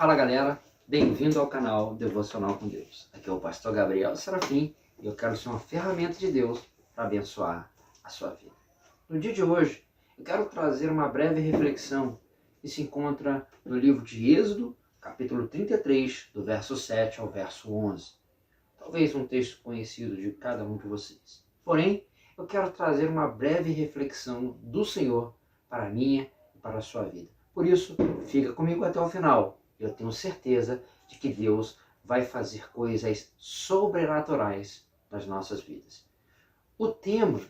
Fala galera, bem-vindo ao canal Devocional com Deus. Aqui é o pastor Gabriel Serafim e eu quero ser uma ferramenta de Deus para abençoar a sua vida. No dia de hoje, eu quero trazer uma breve reflexão que se encontra no livro de Êxodo, capítulo 33, do verso 7 ao verso 11. Talvez um texto conhecido de cada um de vocês. Porém, eu quero trazer uma breve reflexão do Senhor para a minha e para a sua vida. Por isso, fica comigo até o final. Eu tenho certeza de que Deus vai fazer coisas sobrenaturais nas nossas vidas. O tema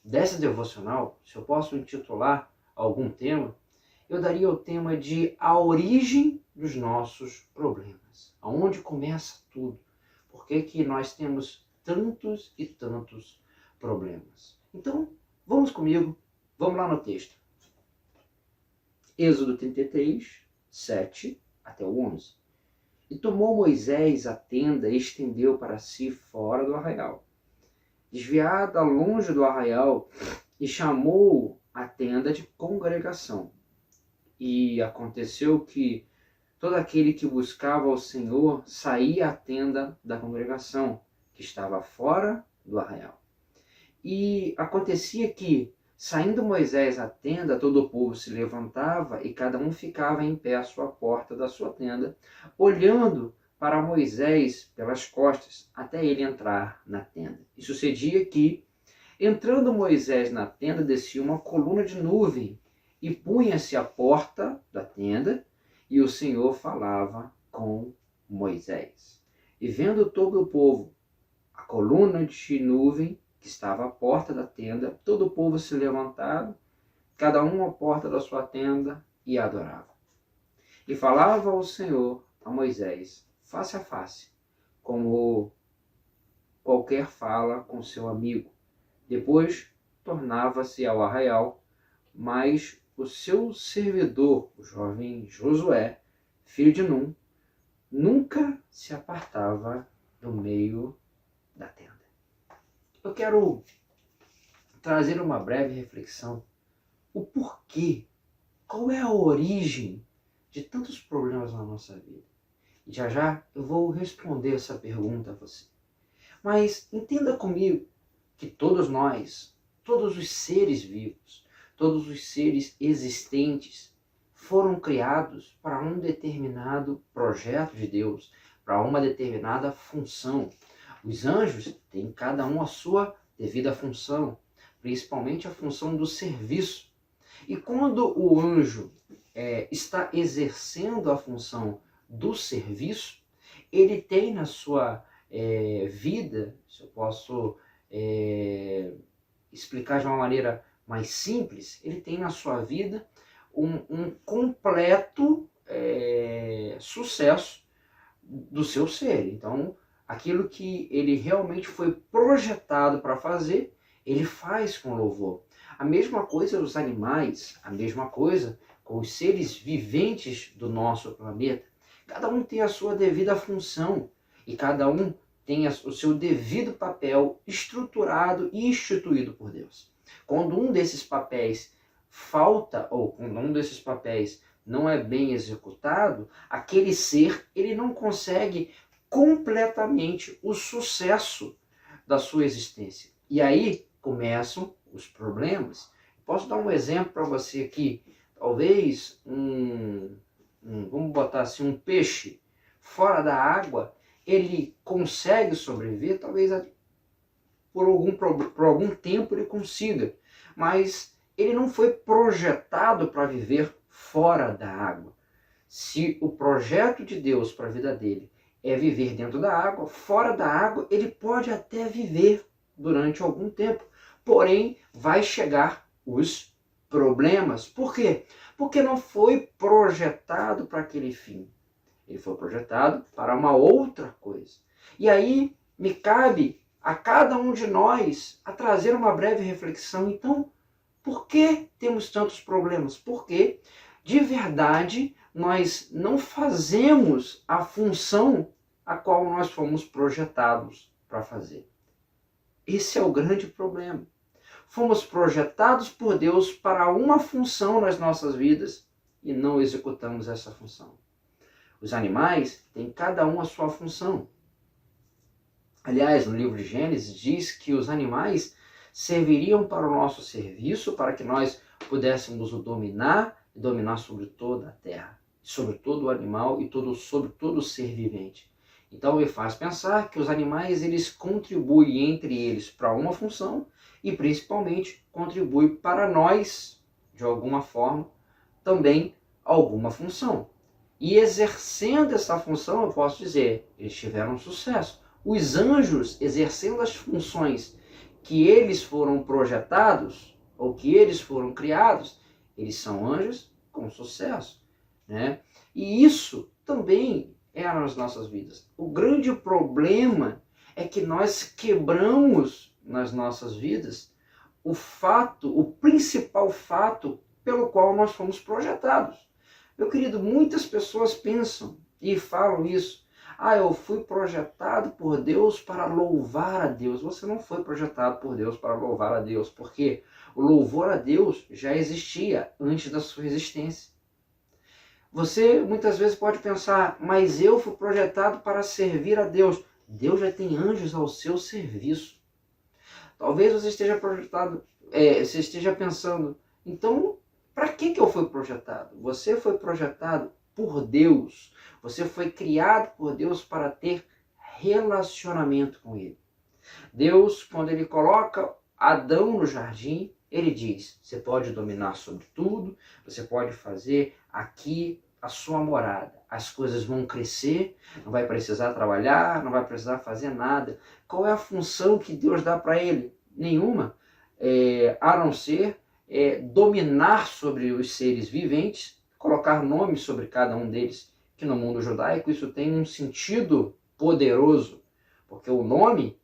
dessa devocional, se eu posso intitular algum tema, eu daria o tema de a origem dos nossos problemas. Aonde começa tudo? Por que nós temos tantos e tantos problemas? Então, vamos comigo, vamos lá no texto. Êxodo 33, 7 até o 11. E tomou Moisés a tenda e estendeu para si fora do arraial, desviada longe do arraial, e chamou a tenda de congregação. E aconteceu que todo aquele que buscava o Senhor saía à tenda da congregação, que estava fora do arraial. E acontecia que, saindo Moisés à tenda, todo o povo se levantava e cada um ficava em pé à sua porta da sua tenda, olhando para Moisés pelas costas, até ele entrar na tenda. E sucedia que, entrando Moisés na tenda, descia uma coluna de nuvem e punha-se à porta da tenda, e o Senhor falava com Moisés. E vendo todo o povo a coluna de nuvem que estava à porta da tenda, todo o povo se levantava, cada um à porta da sua tenda, e adorava. E falava ao Senhor, a Moisés, face a face, como qualquer fala com seu amigo. Depois tornava-se ao arraial, mas o seu servidor, o jovem Josué, filho de Num, nunca se apartava do meio da tenda. Eu quero trazer uma breve reflexão. O porquê, qual é a origem de tantos problemas na nossa vida? E já eu vou responder essa pergunta a você. Mas entenda comigo que todos nós, todos os seres vivos, todos os seres existentes foram criados para um determinado projeto de Deus, para uma determinada função. Os anjos têm cada um a sua devida função, principalmente a função do serviço. E quando o anjo está exercendo a função do serviço, ele tem na sua vida, se eu posso explicar de uma maneira mais simples, ele tem na sua vida um completo sucesso do seu ser. Então, aquilo que ele realmente foi projetado para fazer, ele faz com louvor. A mesma coisa os animais, a mesma coisa com os seres viventes do nosso planeta. Cada um tem a sua devida função e cada um tem o seu devido papel estruturado e instituído por Deus. Quando um desses papéis falta, ou quando um desses papéis não é bem executado, aquele ser ele não consegue completamente o sucesso da sua existência. E aí começam os problemas. Posso dar um exemplo para você aqui? Talvez vamos botar assim, um peixe fora da água, ele consegue sobreviver, talvez por algum tempo ele consiga, mas ele não foi projetado para viver fora da água. Se o projeto de Deus para a vida dele é viver dentro da água, fora da água ele pode até viver durante algum tempo, porém vai chegar os problemas. Por quê? Porque não foi projetado para aquele fim. Ele foi projetado para uma outra coisa. E aí me cabe a cada um de nós a trazer uma breve reflexão. Então, por que temos tantos problemas? Porque, de verdade, nós não fazemos a função a qual nós fomos projetados para fazer. Esse é o grande problema. Fomos projetados por Deus para uma função nas nossas vidas e não executamos essa função. Os animais têm cada um a sua função. Aliás, no livro de Gênesis diz que os animais serviriam para o nosso serviço, para que nós pudéssemos o dominar e dominar sobre toda a terra, sobre todo o animal e sobre todo o ser vivente. Então me faz pensar que os animais eles contribuem entre eles para uma função e principalmente contribuem para nós, de alguma forma, também alguma função. E exercendo essa função, eu posso dizer, eles tiveram sucesso. Os anjos, exercendo as funções que eles foram projetados, ou que eles foram criados, eles são anjos com sucesso, né? E isso também é nas nossas vidas. O grande problema é que nós quebramos nas nossas vidas o principal fato pelo qual nós fomos projetados. Meu querido, muitas pessoas pensam e falam isso. Eu fui projetado por Deus para louvar a Deus. Você não foi projetado por Deus para louvar a Deus, porque o louvor a Deus já existia antes da sua existência. Você muitas vezes pode pensar, mas eu fui projetado para servir a Deus. Deus já tem anjos ao seu serviço. Talvez você esteja você esteja pensando, então, para que eu fui projetado? Você foi projetado por Deus. Você foi criado por Deus para ter relacionamento com Ele. Deus, quando Ele coloca Adão no jardim, Ele diz, você pode dominar sobre tudo, você pode fazer aqui a sua morada. As coisas vão crescer, não vai precisar trabalhar, não vai precisar fazer nada. Qual é a função que Deus dá para ele? Nenhuma, a não ser dominar sobre os seres viventes, colocar nomes sobre cada um deles, que no mundo judaico isso tem um sentido poderoso, porque o nome,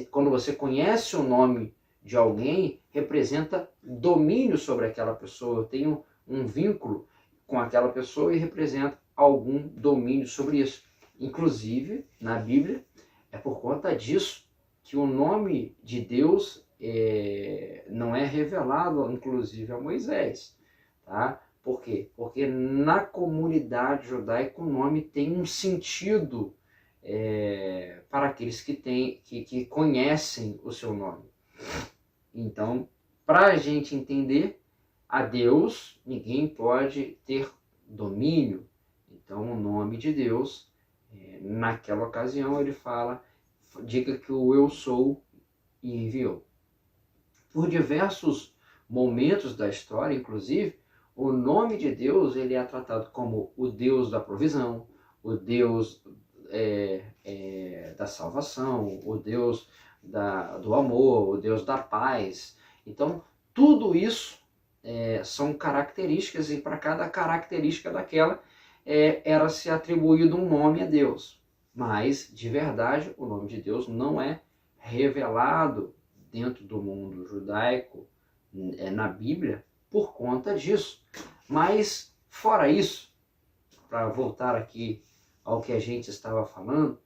quando você conhece o nome de alguém, representa domínio sobre aquela pessoa, tem um vínculo com aquela pessoa e representa algum domínio sobre isso. Inclusive, na Bíblia, é por conta disso que o nome de Deus não é revelado, inclusive, a Moisés. Tá? Por quê? Porque na comunidade judaica o nome tem um sentido para aqueles que conhecem o seu nome. Então, para a gente entender, a Deus ninguém pode ter domínio. Então, o nome de Deus, naquela ocasião, ele fala, diga que o eu sou e enviou. Por diversos momentos da história, inclusive, o nome de Deus ele é tratado como o Deus da provisão, o Deus da salvação, o Deus do amor, o Deus da paz. Então, tudo isso são características, e para cada característica daquela era se atribuído um nome a Deus. Mas, de verdade, o nome de Deus não é revelado dentro do mundo judaico, na Bíblia, por conta disso. Mas, fora isso, para voltar aqui ao que a gente estava falando,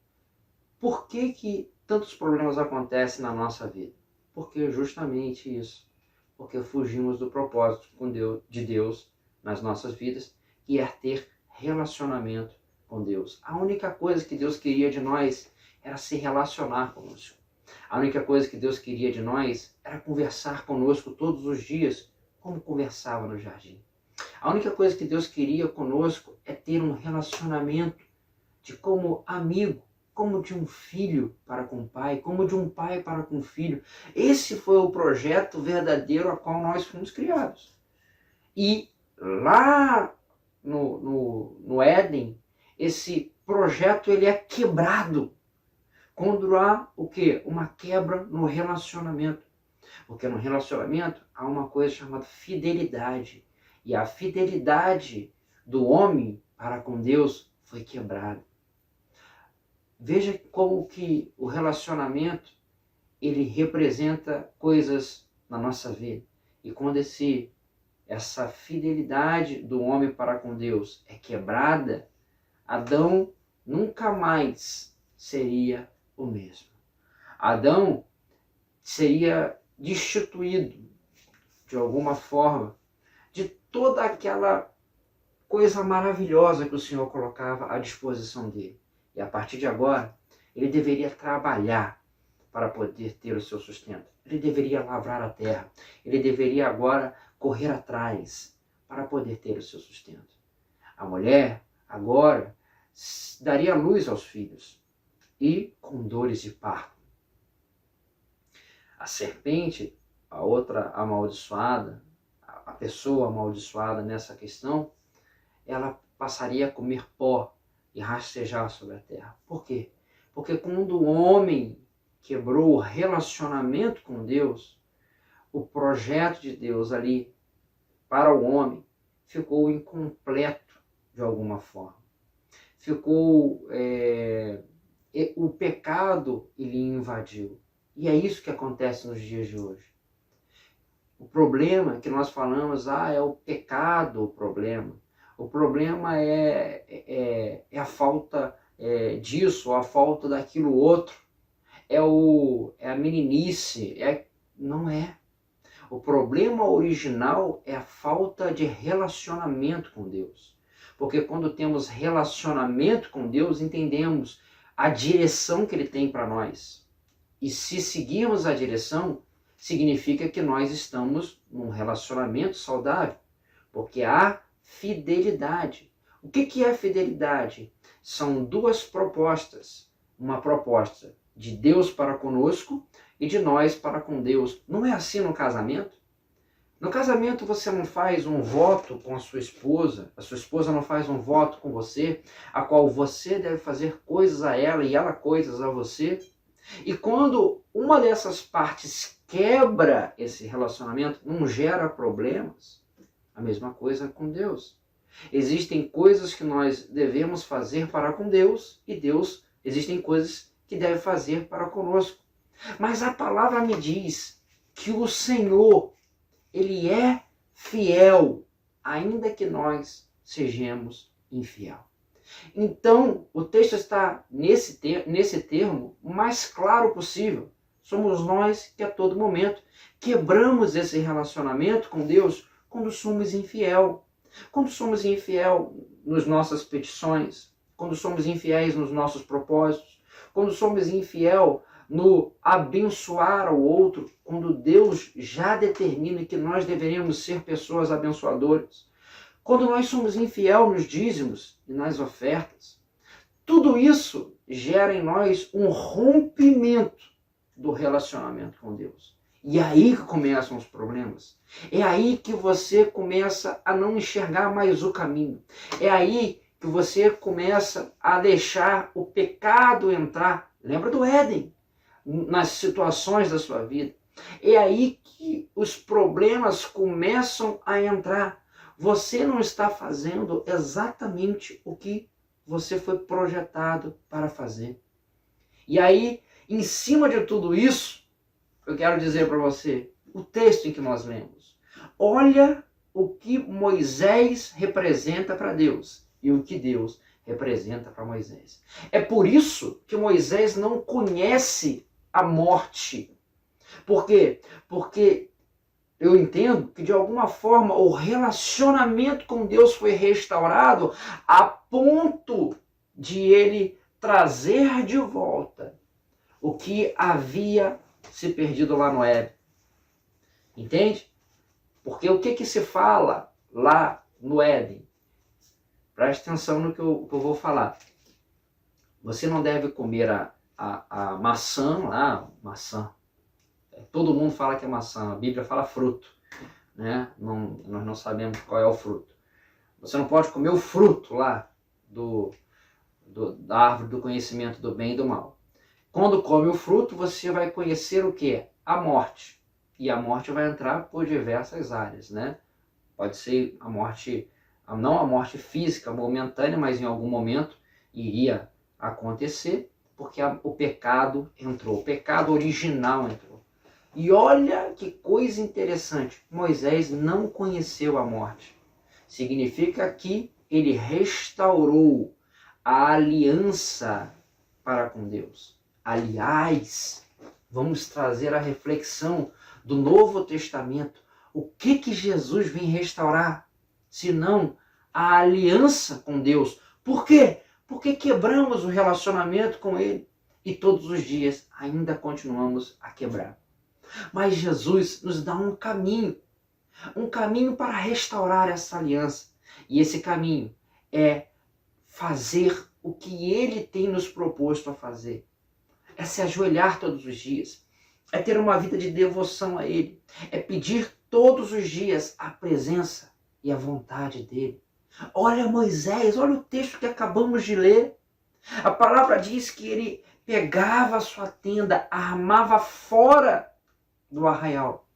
por que tantos problemas acontecem na nossa vida? Porque justamente isso. Porque fugimos do propósito de Deus nas nossas vidas, que é ter relacionamento com Deus. A única coisa que Deus queria de nós era se relacionar conosco. A única coisa que Deus queria de nós era conversar conosco todos os dias, como conversava no jardim. A única coisa que Deus queria conosco é ter um relacionamento de como amigo, como de um filho para com o pai, como de um pai para com o filho. Esse foi o projeto verdadeiro a qual nós fomos criados. E lá no Éden, esse projeto ele é quebrado quando há o quê? Uma quebra no relacionamento. Porque no relacionamento há uma coisa chamada fidelidade. E a fidelidade do homem para com Deus foi quebrada. Veja como que o relacionamento ele representa coisas na nossa vida. E quando essa fidelidade do homem para com Deus é quebrada, Adão nunca mais seria o mesmo. Adão seria destituído, de alguma forma, de toda aquela coisa maravilhosa que o Senhor colocava à disposição dele. E a partir de agora, ele deveria trabalhar para poder ter o seu sustento. Ele deveria lavrar a terra. Ele deveria agora correr atrás para poder ter o seu sustento. A mulher, agora, daria luz aos filhos e com dores de parto. A serpente, a outra amaldiçoada, a pessoa amaldiçoada nessa questão, ela passaria a comer pó e rastejar sobre a terra. Por quê? Porque quando o homem quebrou o relacionamento com Deus, o projeto de Deus ali para o homem ficou incompleto de alguma forma. Ficou, o pecado ele invadiu. E é isso que acontece nos dias de hoje. O problema que nós falamos, é o pecado o problema. O problema é a falta disso, ou a falta daquilo outro. É a meninice. Não é. O problema original é a falta de relacionamento com Deus. Porque quando temos relacionamento com Deus, entendemos a direção que Ele tem para nós. E se seguirmos a direção, significa que nós estamos num relacionamento saudável. Porque há fidelidade. O que é fidelidade? São duas propostas. Uma proposta de Deus para conosco e de nós para com Deus. Não é assim no casamento? No casamento você não faz um voto com a sua esposa não faz um voto com você, a qual você deve fazer coisas a ela e ela coisas a você. E quando uma dessas partes quebra esse relacionamento, não gera problemas. A mesma coisa com Deus. Existem coisas que nós devemos fazer para com Deus e existem coisas que deve fazer para conosco. Mas a palavra me diz que o Senhor, Ele é fiel, ainda que nós sejamos infiel. Então, o texto está nesse termo o mais claro possível. Somos nós que a todo momento quebramos esse relacionamento com Deus quando somos infiel. Quando somos infiel nas nossas petições, quando somos infiéis nos nossos propósitos, quando somos infiel no abençoar o outro, quando Deus já determina que nós deveríamos ser pessoas abençoadoras, quando nós somos infiel nos dízimos e nas ofertas, tudo isso gera em nós um rompimento do relacionamento com Deus. E é aí que começam os problemas. É aí que você começa a não enxergar mais o caminho. É aí que você começa a deixar o pecado entrar. Lembra do Éden? Nas situações da sua vida. É aí que os problemas começam a entrar. Você não está fazendo exatamente o que você foi projetado para fazer. E aí, em cima de tudo isso, eu quero dizer para você, o texto em que nós lemos. Olha o que Moisés representa para Deus e o que Deus representa para Moisés. É por isso que Moisés não conhece a morte. Por quê? Porque eu entendo que de alguma forma o relacionamento com Deus foi restaurado a ponto de ele trazer de volta o que havia se perdido lá no Éden. Entende? Porque o que se fala lá no Éden? Preste atenção no que eu vou falar. Você não deve comer a maçã lá, maçã. Todo mundo fala que é maçã, a Bíblia fala fruto, né? Nós não sabemos qual é o fruto. Você não pode comer o fruto lá da árvore do conhecimento do bem e do mal. Quando come o fruto, você vai conhecer o que? A morte. E a morte vai entrar por diversas áreas, né? Pode ser a morte, não a morte física, momentânea, mas em algum momento iria acontecer, porque o pecado entrou, o pecado original entrou. E olha que coisa interessante, Moisés não conheceu a morte. Significa que ele restaurou a aliança para com Deus. Aliás, vamos trazer a reflexão do Novo Testamento. O que Jesus vem restaurar? Senão a aliança com Deus. Por quê? Porque quebramos o relacionamento com Ele e todos os dias ainda continuamos a quebrar. Mas Jesus nos dá um caminho para restaurar essa aliança. E esse caminho é fazer o que Ele tem nos proposto a fazer. É se ajoelhar todos os dias. É ter uma vida de devoção a Ele. É pedir todos os dias a presença e a vontade dEle. Olha Moisés, olha o texto que acabamos de ler. A palavra diz que ele pegava a sua tenda, armava fora do arraial,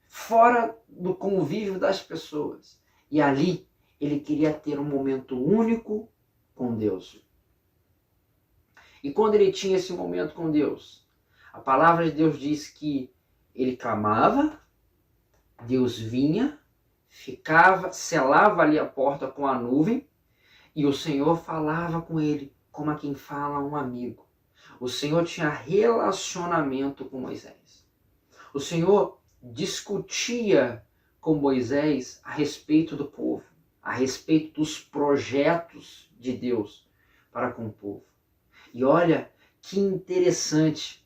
fora do convívio das pessoas. E ali ele queria ter um momento único com Deus. E quando ele tinha esse momento com Deus, a palavra de Deus diz que ele clamava, Deus vinha, ficava, selava ali a porta com a nuvem, e o Senhor falava com ele como a quem fala um amigo. O Senhor tinha relacionamento com Moisés. O Senhor discutia com Moisés a respeito do povo, a respeito dos projetos de Deus para com o povo. E olha que interessante,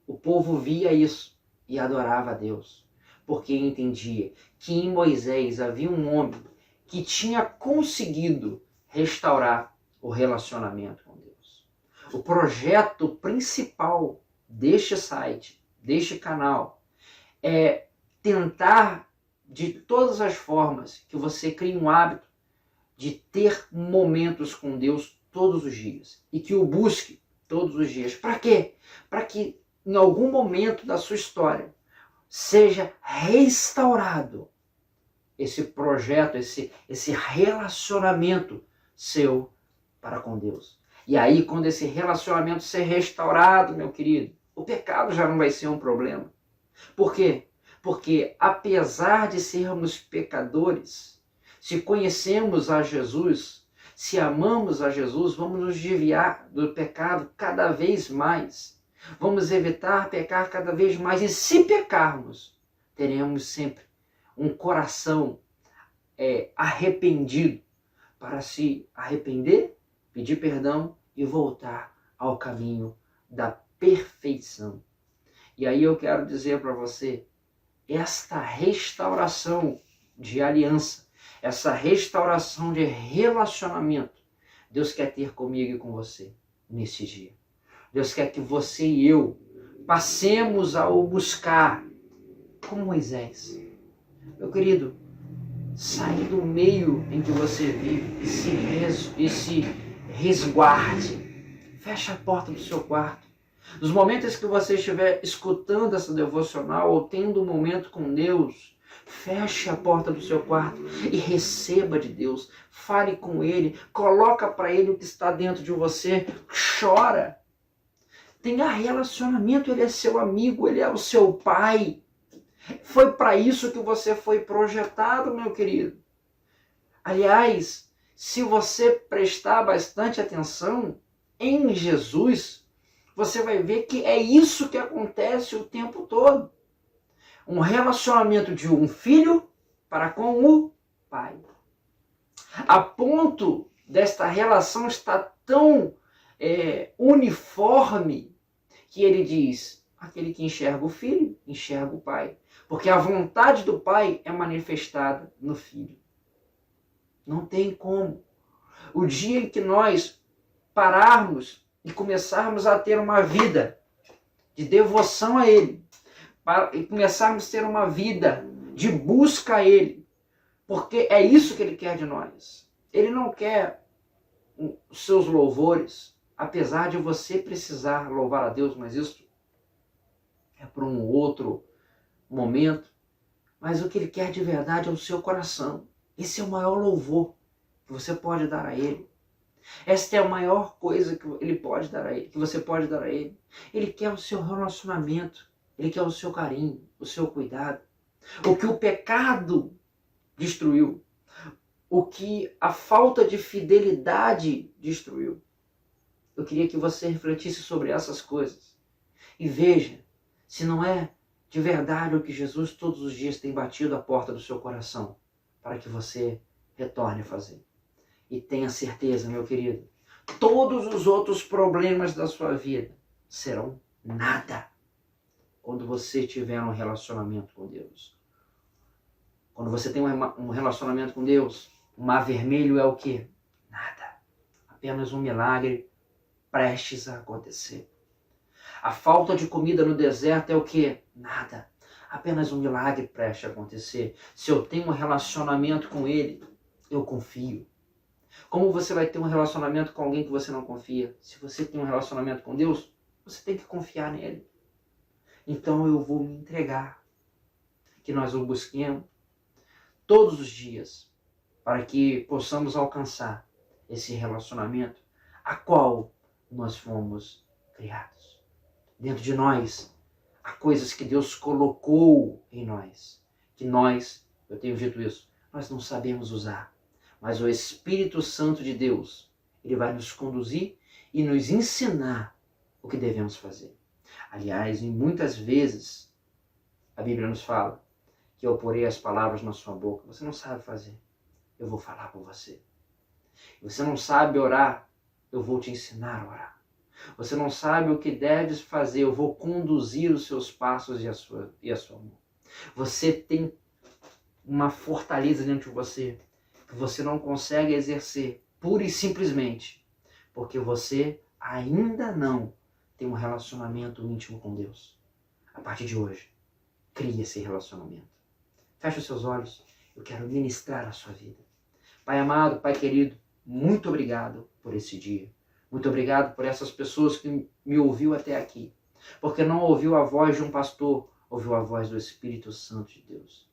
o povo via isso e adorava a Deus, porque entendia que em Moisés havia um homem que tinha conseguido restaurar o relacionamento com Deus. O projeto principal deste site, deste canal, é tentar de todas as formas que você crie um hábito de ter momentos com Deus todos os dias e que o busque todos os dias. Para quê? Para que em algum momento da sua história seja restaurado esse projeto, esse relacionamento seu para com Deus. E aí, quando esse relacionamento ser restaurado, meu querido, o pecado já não vai ser um problema. Por quê? Porque apesar de sermos pecadores, se conhecemos a Jesus, se amamos a Jesus, vamos nos desviar do pecado cada vez mais. Vamos evitar pecar cada vez mais. E se pecarmos, teremos sempre um coração arrependido para se arrepender, pedir perdão e voltar ao caminho da perfeição. E aí eu quero dizer para você, esta restauração de aliança, essa restauração de relacionamento, Deus quer ter comigo e com você nesse dia. Deus quer que você e eu passemos a o buscar como Moisés. Meu querido, saia do meio em que você vive e se resguarde. Feche a porta do seu quarto. Nos momentos que você estiver escutando essa devocional ou tendo um momento com Deus, feche a porta do seu quarto e receba de Deus. Fale com Ele, coloca para Ele o que está dentro de você, chora. Tenha relacionamento, Ele é seu amigo, Ele é o seu pai. Foi para isso que você foi projetado, meu querido. Aliás, se você prestar bastante atenção em Jesus, você vai ver que é isso que acontece o tempo todo. Um relacionamento de um filho para com o pai. A ponto desta relação estar tão uniforme que ele diz, aquele que enxerga o filho, enxerga o pai. Porque a vontade do pai é manifestada no filho. Não tem como. O dia em que nós pararmos e começarmos a ter uma vida de devoção a Ele, e começarmos a ter uma vida de busca a Ele, porque é isso que Ele quer de nós. Ele não quer os seus louvores, apesar de você precisar louvar a Deus, mas isso é para um outro momento. Mas o que Ele quer de verdade é o seu coração. Esse é o maior louvor que você pode dar a Ele. Esta é a maior coisa que Ele pode dar a Ele, que você pode dar a Ele. Ele quer o seu relacionamento, Ele quer o seu carinho, o seu cuidado. O que o pecado destruiu, o que a falta de fidelidade destruiu. Eu queria que você refletisse sobre essas coisas e veja se não é de verdade o que Jesus todos os dias tem batido a porta do seu coração para que você retorne a fazer. E tenha certeza, meu querido, todos os outros problemas da sua vida serão nada quando você tiver um relacionamento com Deus. Quando você tem um relacionamento com Deus, o mar vermelho é o quê? Nada. Apenas um milagre prestes a acontecer. A falta de comida no deserto é o quê? Nada. Apenas um milagre prestes a acontecer. Se eu tenho um relacionamento com Ele, eu confio. Como você vai ter um relacionamento com alguém que você não confia? Se você tem um relacionamento com Deus, você tem que confiar nele. Então eu vou me entregar. Que nós o busquemos todos os dias para que possamos alcançar esse relacionamento a qual nós fomos criados. Dentro de nós, há coisas que Deus colocou em nós, que nós, eu tenho dito isso, nós não sabemos usar. Mas o Espírito Santo de Deus, ele vai nos conduzir e nos ensinar o que devemos fazer. Aliás, em muitas vezes, a Bíblia nos fala que eu porei as palavras na sua boca. Você não sabe fazer, eu vou falar por você. Você não sabe orar, eu vou te ensinar a orar. Você não sabe o que deves fazer, eu vou conduzir os seus passos e a sua mão. Você tem uma fortaleza dentro de você que você não consegue exercer pura e simplesmente porque você ainda não tem um relacionamento íntimo com Deus. A partir de hoje, crie esse relacionamento. Feche os seus olhos, eu quero ministrar a sua vida. Pai amado, Pai querido, muito obrigado por esse dia. Muito obrigado por essas pessoas que me ouviu até aqui. Porque não ouviu a voz de um pastor, ouviu a voz do Espírito Santo de Deus.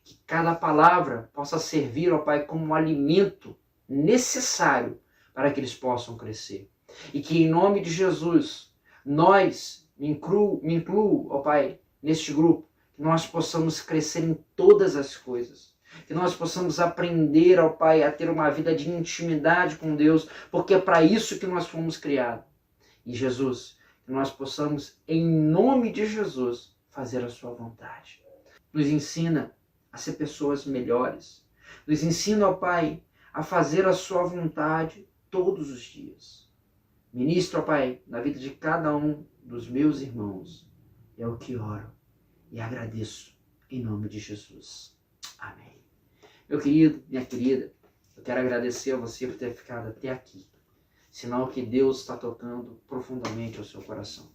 Que cada palavra possa servir, ó Pai, como um alimento necessário para que eles possam crescer. E que em nome de Jesus, nós, me incluo, ó Pai, neste grupo, que nós possamos crescer em todas as coisas. Que nós possamos aprender, ó Pai, a ter uma vida de intimidade com Deus, porque é para isso que nós fomos criados. E Jesus, que nós possamos, em nome de Jesus, fazer a sua vontade. Nos ensina a ser pessoas melhores. Nos ensina, ó Pai, a fazer a sua vontade todos os dias. Ministro, ó Pai, na vida de cada um dos meus irmãos. É o que oro e agradeço em nome de Jesus. Amém. Meu querido, minha querida, eu quero agradecer a você por ter ficado até aqui. Sinal que Deus está tocando profundamente ao seu coração.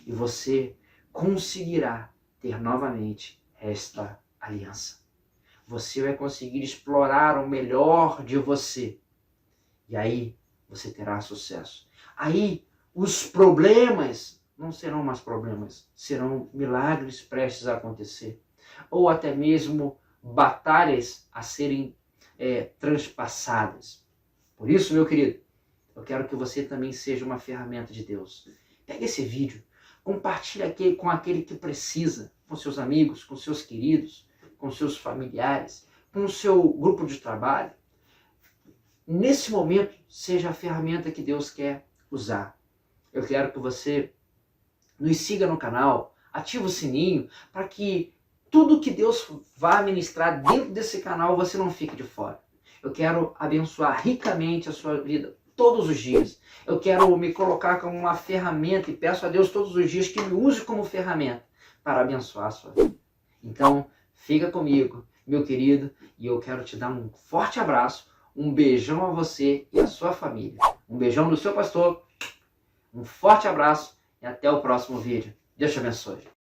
E você conseguirá ter novamente esta aliança. Você vai conseguir explorar o melhor de você. E aí você terá sucesso. Aí os problemas não serão mais problemas, serão milagres prestes a acontecer. Ou até mesmo batalhas a serem transpassadas. Por isso, meu querido, eu quero que você também seja uma ferramenta de Deus. Pegue esse vídeo, compartilhe com aquele que precisa, com seus amigos, com seus queridos, com seus familiares, com o seu grupo de trabalho. Nesse momento, seja a ferramenta que Deus quer usar. Eu quero que você nos siga no canal, ative o sininho, para que tudo que Deus vai ministrar dentro desse canal, você não fique de fora. Eu quero abençoar ricamente a sua vida todos os dias. Eu quero me colocar como uma ferramenta e peço a Deus todos os dias que me use como ferramenta para abençoar a sua vida. Então, fica comigo, meu querido, e eu quero te dar um forte abraço, um beijão a você e a sua família. Um beijão do seu pastor, um forte abraço e até o próximo vídeo. Deus te abençoe.